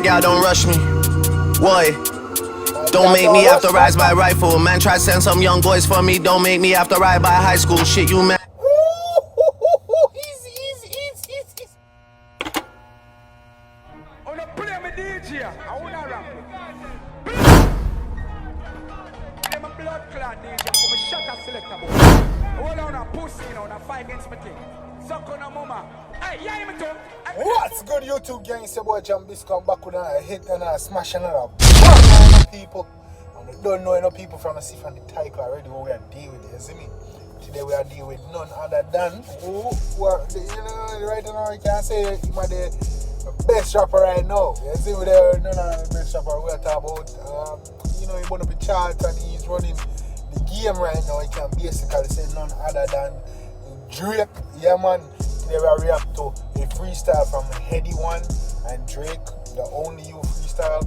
Y'all don't rush me. Boy, don't make me have to rise my rifle. Man, try to send some young boys for me. Don't make me have to ride by high school. Shit, you man. Easy. I wanna play my DJ. I wanna rap. I'm a blood clot DJ. I'm a shutter selector boy. I wanna on a pussy, you know, on a fight against my king. Suck on a mama. Hey, yeah, me too. What's good, YouTube gang? It's your boy Jambisco. I'm back with a hit and a smash and a people. And we don't know enough people from the sea from the title already what we are dealing with. You see me? Today we are dealing with none other than right now you can say he's the best rapper right now. You see me there? None of the best rapper we are talking about. He want to be charged and he's running the game right now. He can basically say none other than Drake. Yeah, man. Today we react to a freestyle from Headie one and Drake, the only you freestyle.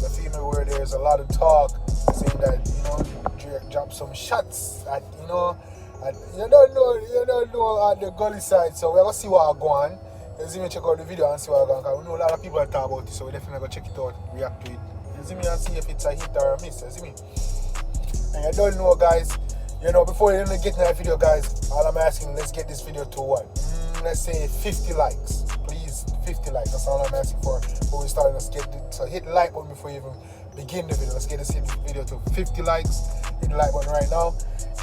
The female where there's a lot of talk saying that Drake dropped some shots at you don't know at the gully side. So we're gonna see what go on. Let's even check out the video and see what go on. Cause we know a lot of people are talking about it, so we definitely gonna check it out, react to it. You see me and see if it's a hit or a miss. You see me? And you don't know, guys. Before you even get in that video, guys, all I'm asking, let's get this video to what? Let's say 50 likes. Please, 50 likes. That's all I'm asking for. Before we start, let's get it. So hit the like button before you even begin the video. Let's get this video to 50 likes. Hit the like button right now.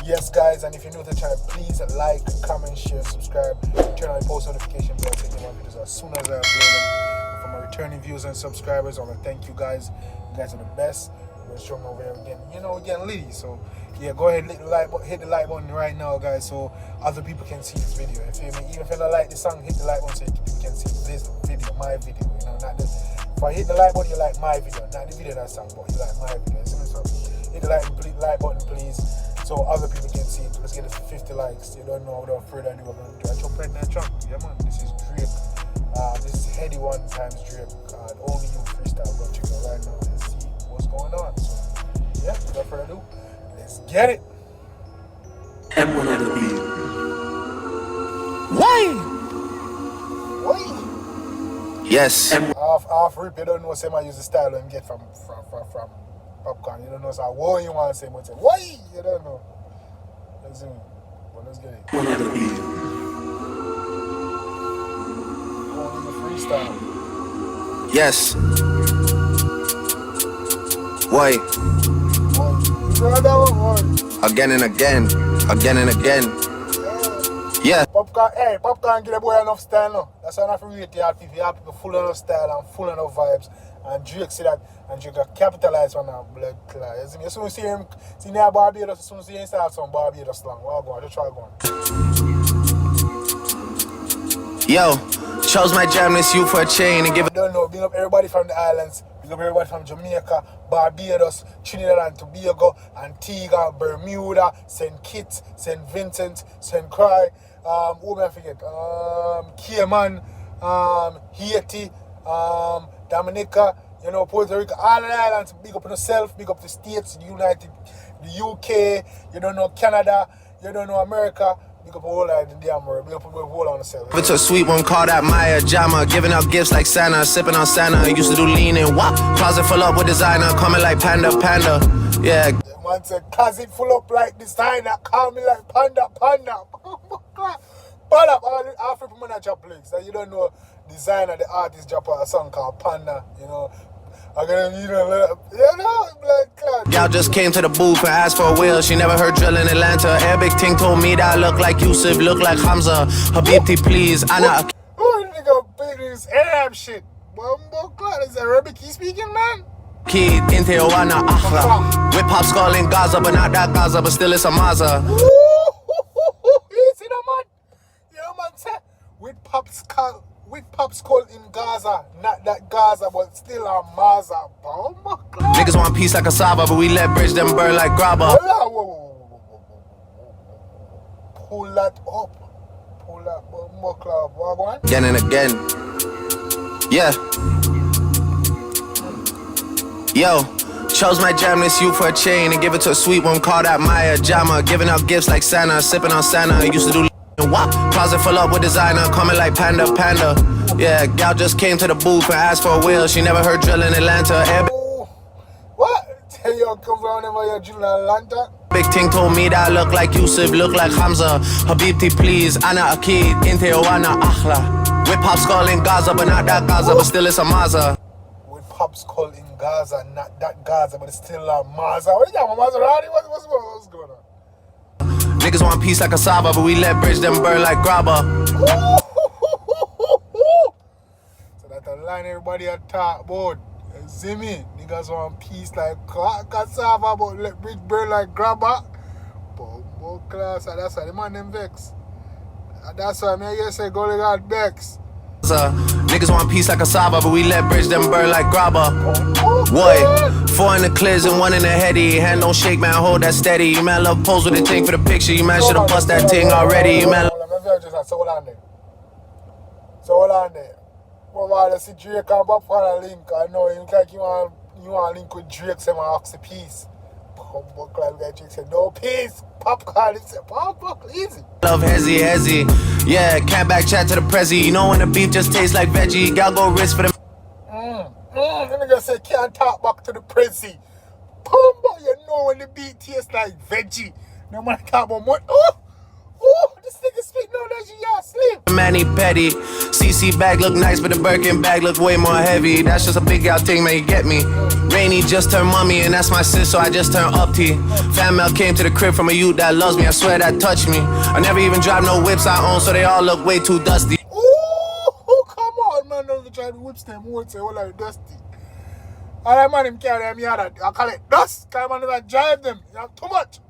Yes, guys, and if you're new to the channel, please like, comment, share, subscribe. Turn on the post notification bell so you get my videos as soon as I upload them. For my returning viewers and subscribers, I want to thank you guys. You guys are the best. We're showing over here again. We're getting litty. So yeah, go ahead, hit the like button right now, guys, so other people can see this video. You feel me? Even if you don't like the song, hit the like button so people can see this video, my video. Not the. If I hit the like button, you like my video, not the video that song, but you like my video. So hit the like button, please, so other people can see it. Let's get it to 50 likes. You don't know, without further ado, we're going to jump right in that track. Yeah, man. This is Drake. This is Headie one times Drake. Only you freestyle. Go check it out right now and see what's going on. So yeah, without further ado, let's get it. M1 at the beat. Why? Yes. Half rip, you don't know say I use the style and get from popcorn. You don't know so what you want to say, but say why? You don't know. Let's see. But let's get it. M1 at the beat. Only the freestyle. Yes. Why? Again and again. Yeah. Popcorn give the boy enough style now. That's why I have to rate the people. You have people full of style and full of vibes. And Drake see that, and Drake got capitalized on that blood clot. You soon see him, see near Barbados, as soon as he install some Barbados slang. Well, go on, just try going. Yo, chose my Jamaican youth for a chain and give it. I don't know, big up everybody from the islands. Big up everybody from Jamaica, Barbados, Trinidad and Tobago, Antigua, Bermuda, St. Kitts, St. Vincent, St. Croix, who may I forget? Cayman, Haiti, Dominica, Puerto Rico, all the islands. Big up yourself, big up the States, the UK, Canada, America. Big up all of the damn world. Big up all on yourself. It's a sweet one, call that Maya Jama. Giving out gifts like Santa, sipping on Santa. Used to do lean in what? Closet full up with designer, coming like panda. Yeah. Man said closet full up like designer, call me like panda. Pull up all the African man drop links. You don't know designer, the artist drop a song called Panda, blood clot. Y'all just came to the booth and asked for a wheel. She never heard drill in Atlanta. Arabic ting told me that I look like Yusuf, look like Hamza. Habibti, please. Anna. Oh, nigga, big this Arab shit. Bumbo clot, is Arabic he speaking, man? Kid, inte Oana, Akhra. With pop skull in Gaza, but not that Gaza, but still it's a Maza. You see that, man? Yeah, man, say, with pop skull in Gaza, not that Gaza, but still a Maza. Niggas want peace like a Saba, but we let bridge them burn like grabber. Pull that up. Pull that up. Again and again. Yeah. Yo, chose my Jamaican youth for a chain and give it to a sweet one, call that Maya Jama. Giving out gifts like Santa, sipping on Santa. Used to do what? Closet full up with designer, coming like panda. Yeah, gal just came to the booth and asked for a wheel. She never heard drill in Atlanta. What? Tell you come around whenever you're drilling in Atlanta? Big Ting told me that I look like Yusuf, look like Hamza. Habibti, please, Ana Akid, Inte Oana Akhla. With Pop Skull in Gaza, but not that Gaza, but still it's a Maza. With Pop Skull in Gaza, not that Gaza, but it's still a Maza. What are you talking about, Maserati? What's going on? Niggas want peace like a Saba, but we let bridge them burn like grabber. So that's a line everybody a talk about. You see me? Niggas want peace like cassava, but let bridge burn like grabber. But class, that's why the man them vex. That's why me here say go like that vex. Niggas want peace like a Saba, but we let bridge them burn like grabber. What? 4 in the clears and 1 in the heady. Hand don't shake, man, hold that steady. You man love pose with the thing for the picture. You man should've bust that thing already. You man. So hold on there. Well, I see Drake and Bob on a link. I know you like you want link with Drake, say my ox a piece. But Drake said no peace. Popcorn, he said Pop, easy. Love Headie. Yeah, can't back chat to the prezi. You know when the beef just tastes like veggie. Gal go risk for them. Let me just say can't talk back to the prezi. Pumba, you know when the beef tastes like veggie. No man talk about what. Oh, this nigga speak no that you sleep. Manny Petty, CC bag look nice, but the Birkin bag look way more heavy. That's just a big out thing, man, you get me. Rainy just turned mommy, and that's my sis, so I just turned up T. Fan mail came to the crib from a youth that loves me, I swear that touched me. I never even drive no whips I own, so they all look way too dusty. Ooh, come on, man, don't try to whips them, won't say, all like dusty. All right, man, him carry them here, I call it dust, because man, never drive them, you have too much,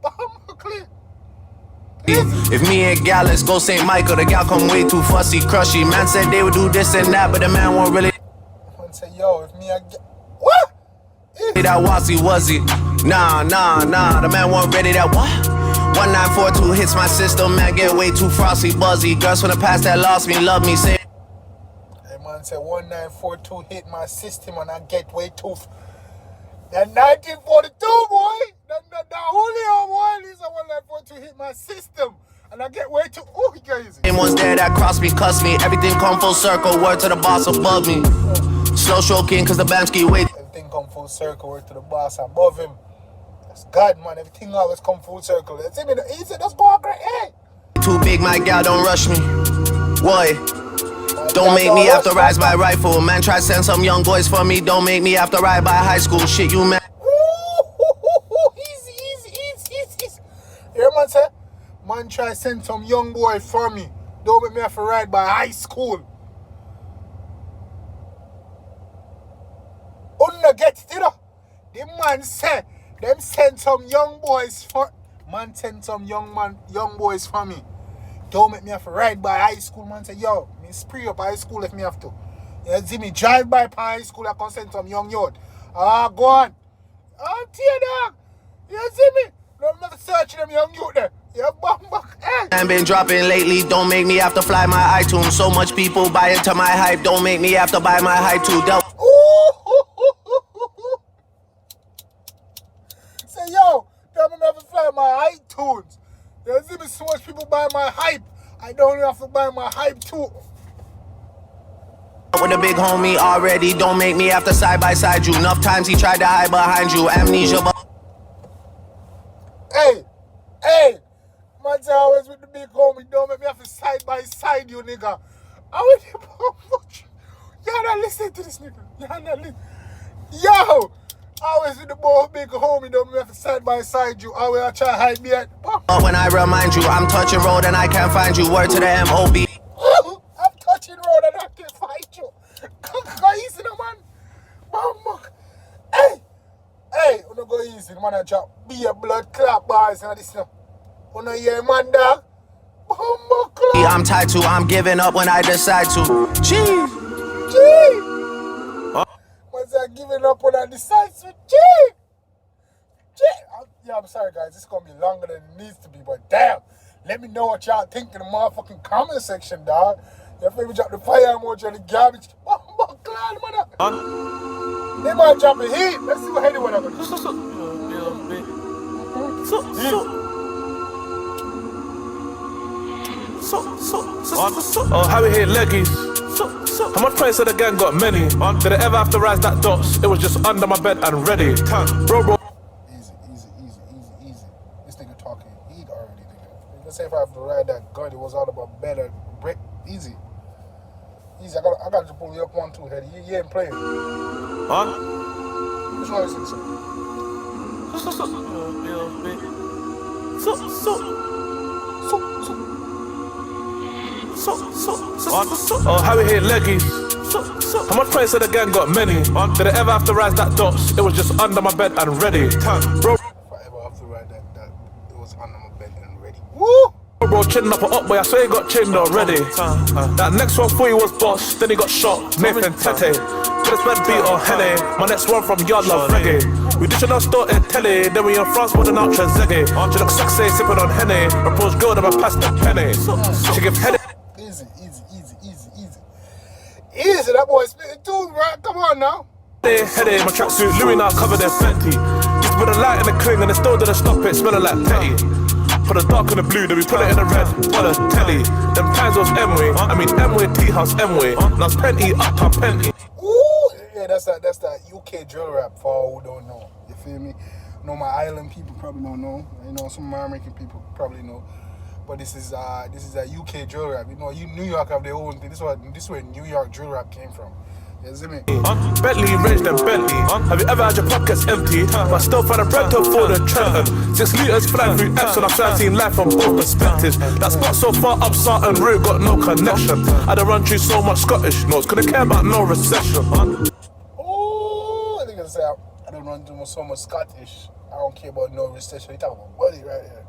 clear. If me and gal, let's go St. Michael. The gal come way too fussy, crushy. Man said they would do this and that, but the man won't really. Man say, yo, if me and what? That wazzy. Nah. The man won't ready that what? 1942 hits my system, man, get way too frosty, buzzy. Girls from the past that lost me, love me, say. Hey, man said 1942 hit my system and I get way too. That 1942, boy. That Julio, boy. These are 1942 hit my system. And I get way too. Oh, he crazy. Same ones there that cross me, cuss me. Everything come full circle, word to the boss above me. Slow stroking, cause the Bamski wait. Everything come full circle, word to the boss above him. That's God, man. Everything always come full circle. That's him. He said, that's going great. Hey. Too big, my gal, don't rush me. What? Don't make me have to rise by rifle. Man, try send some young boys for me. Don't make me have to ride by high school. Shit, you man. Easy. Yeah, man say, man try send some young boy for me. Don't make me have to ride by high school. Unna get it, you know. The man say, them send some young boys for. Man send some young boys for me. Don't make me have to ride by high school. Man say, yo, me spree up high school if me have to. You see me drive by high school, I can send some young youth. Go on. I'm tear dog. You see me? I'm not searching them young youth there. Yeah, back. Hey. I been dropping lately, don't make me have to fly my iTunes. So much people buy into my hype, don't make me have to buy my hype too. Say, yo, don't make me have to fly my iTunes. You see me, so much people buy my hype. I don't have to buy my hype too. With a big homie already, don't make me have to side by side you. Enough times he tried to hide behind you. Amnesia. Hey. Man say always with the big homie, don't make me have to side by side you, nigga. I would y'all not listen to this nigga. Y'all not listen. Yo! Always with the big homie, don't make me have to side by side you. I will try to hide me at. But when I remind you, I'm touching road and I can't find you. Word to the M.O.B. I'm touching road and I can't find you. Go easy, no man. Hey, you go easy, man. I drop be a blood clot bars and this. You know, yeah, man, dog. I'm tied to, I'm giving up when I decide to. Gee. Once I'm giving up when I decide to. Yeah, I'm sorry, guys. This is going to be longer than it needs to be, but damn. Let me know what y'all think in the motherfucking comment section, dog. If you drop the fire emoji and the garbage. They might drop a heat. Let's see what Headie went up. How we hit Lucky's? How much points said the gang got many? Did I ever have to rise that dots? It was just under my bed and ready. Bro. Easy. This nigga talking heat already, nigga. You can say if I have to ride that gun, it was all about bed and break. Easy. I got to pull you up 1, 2, Headie. You ain't playing. Huh? Which one is it, sir? Oh, how we hit leggies? How much points said the gang got many? Did I ever have to rise that dots? It was just under my bed and ready. Bro. If I ever have to ride that, it was under my bed and ready. Woo! Bro, chin up or up, boy, I swear he got chinned already. That next one for you was boss, then he got shot, Nathan Tete. Could have spent beat on Headie, my next one from Yard Love Reggae. We dish on our store in telly, then we in France with an ultra zeggy. She look sexy, sipping on Henny, proposed girl that I passed the penny. She give Headie. Easy, that boy spitting too, right? Come on now. Headie, my tracksuit, Louis now covered in Fenty. Used to put a light in the cling and it still didn't stop it, smelling like petty. Put the dark in the blue, then we put it in the red, on the telly. Them times was M-way, I mean M-way, T-house, M-way. Now it's Penty, uptown Penty. Ooh, yeah, that's that UK drill rap for all who don't know. You feel me? You know, my island people probably don't know. You know, some American people probably know. But this is a UK drill rap. You know, New York have their own thing. This is where New York drill rap came from. You see me? Bentley, range them Bentley. Have you ever had your pockets empty? But still find a bread to afford a Trenton. 6 litres flying through Epps and I've seen life from both perspectives. That spot so far up Sarton Route got no connection. I done run through so much Scottish notes, couldn't care about no recession. Oh, I think I say I don't run through so much Scottish. I don't care about no recession. You talking about money right here.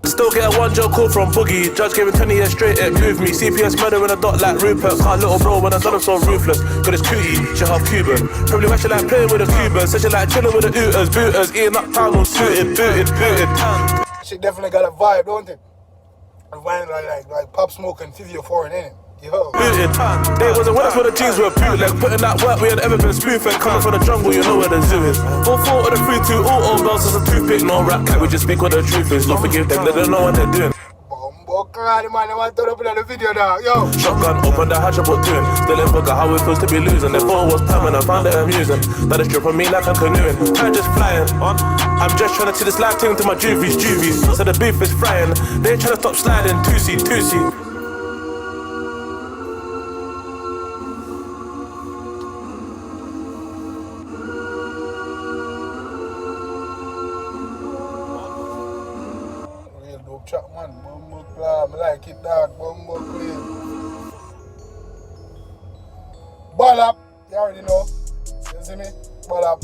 Still get a 1 joke call from Boogie. Judge gave me 20 years straight, it moved me. CPS murder in a dot like Rupert. Can't little bro when I done him so ruthless. Got his cootie, she half Cuban. Probably why she like playing with the Cubans. Said she like chilling with the Ooters, booters. Eating up town all suited, booted. She definitely got a vibe, don't it? A vibe like Pop Smoke and 50 or 4 in it. Yo. Booted. They wasn't with us when the jeans were bootleg. Putting that work we had ever been spoofing. Coming from the jungle, you know where the zoo is. 4-4 of the 3-2, all old bells as a toothpick. No rap cat, we just speak what the truth is. Don't forgive them, they don't know what they're doing. Man, I want to turn up in the video now, yo. Shotgun, open the hatch, what doing? Still in forgot how it feels to be losing. They thought it was permanent, found it amusing. That is dripping me like I'm canoeing. Time just flying. I'm just trying to see this life thing to my juvies. So the beef is frying. They ain't trying to stop sliding. 2C. Track man, bumbo club, I like it dog, bumbo clean. Ball up, you already know. You see me? Ball up,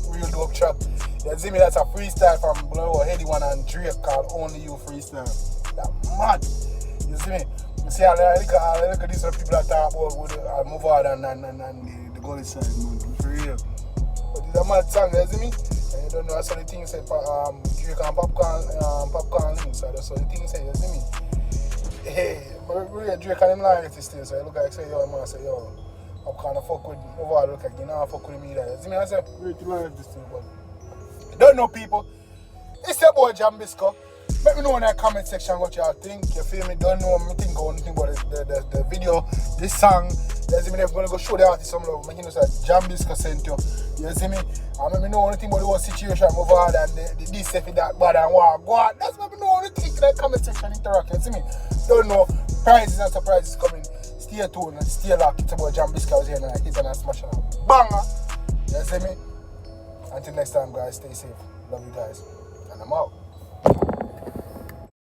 real dope track. You see me? That's a freestyle from Headie one and Drake called Only You Freestyle. That mad. You see me? You see, I look at these people that talk about with move out and the goal side, man. For real. But it's a mad song, you see me? And you don't know, that's what the thing said for Drake and popcorn links, so that's what the thing said, you see me? Hey, but really Drake and him lying at this still, so you look like say, yo, man, say, yo, popcorn I fuck with me, overall look like you know I fuck with me either. You see me? I say, really lying at this still, but you don't know people. It's your boy Jambisco. Let me know in the comment section what y'all think. You feel me? Don't know me think or anything about the video, this song. You see me? They're gonna go show the artist some love. You know, say Jambisco sent you. You see me? And let me know anything about the whole situation over there and the this if that bad and what. Go on. That's what me know anything in the comment section. Interact. You see me? Don't know. Prizes and surprises coming. Stay tuned and stay locked. It's about Jambisco was here and hit and smash it out. Banger. You see me? Until next time, guys. Stay safe. Love you guys. And I'm out.